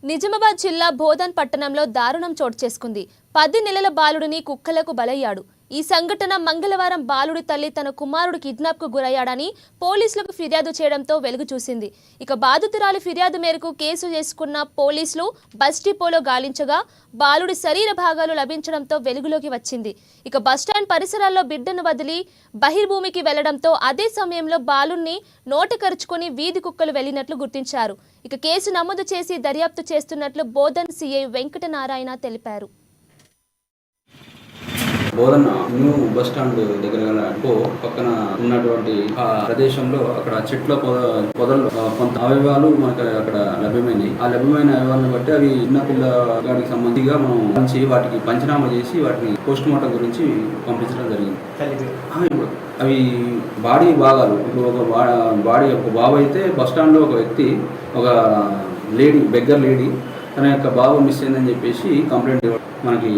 నిజామాబాద్ జిల్లా బోధన్ పట్టణంలో దారుణం చోటు చేసుకుంది. 10 నెలల బాలుడిని కుక్కలకు బలయ్యాడు. ఈ సంఘటన మంగళవారం బాలుడి తల్లి తన కుమారుడు కిడ్నాప్కు గురయ్యాడని పోలీసులకు ఫిర్యాదు చేయడంతో వెలుగు చూసింది. ఇక బాధితురాలి ఫిర్యాదు మేరకు కేసు చేసుకున్న పోలీసులు బస్ డిపోలో గాలించగా బాలుడి శరీర భాగాలు లభించడంతో వెలుగులోకి వచ్చింది. ఇక బస్టాండ్ పరిసరాల్లో బిడ్డను వదిలి బహిర్భూమికి వెళ్లడంతో అదే సమయంలో బాలుడిని నోట కరుచుకుని వీధి కుక్కలు వెళ్లినట్లు గుర్తించారు. ఇక కేసు నమోదు చేసి దర్యాప్తు చేస్తున్నట్లు బోధన్ సిఐ వెంకటనారాయణ తెలిపారు. బోధన న్యూ బస్ స్టాండ్ దగ్గర పక్కన ఉన్నటువంటి ఆ ప్రదేశంలో అక్కడ చెట్ల పొదలు కొంత అవయవాలు మనకు అక్కడ లభ్యమైనవి. ఆ లభ్యమైన అవయవాలను బట్టి అవి చిన్నపిల్లగాడికి సంబంధించిగా మనం మంచి వాటికి పంచనామా చేసి వాటిని పోస్ట్ మార్టం గురించి పంపించడం జరిగింది. అవి బాడీ భాగాలు ఇప్పుడు ఒక బాబు అయితే బస్ స్టాండ్లో ఒక వ్యక్తి ఒక లేడీ బెగ్గర్ లేడీ తన యొక్క బాబు మిస్ అయిందని చెప్పేసి కంప్లైంట్ మనకి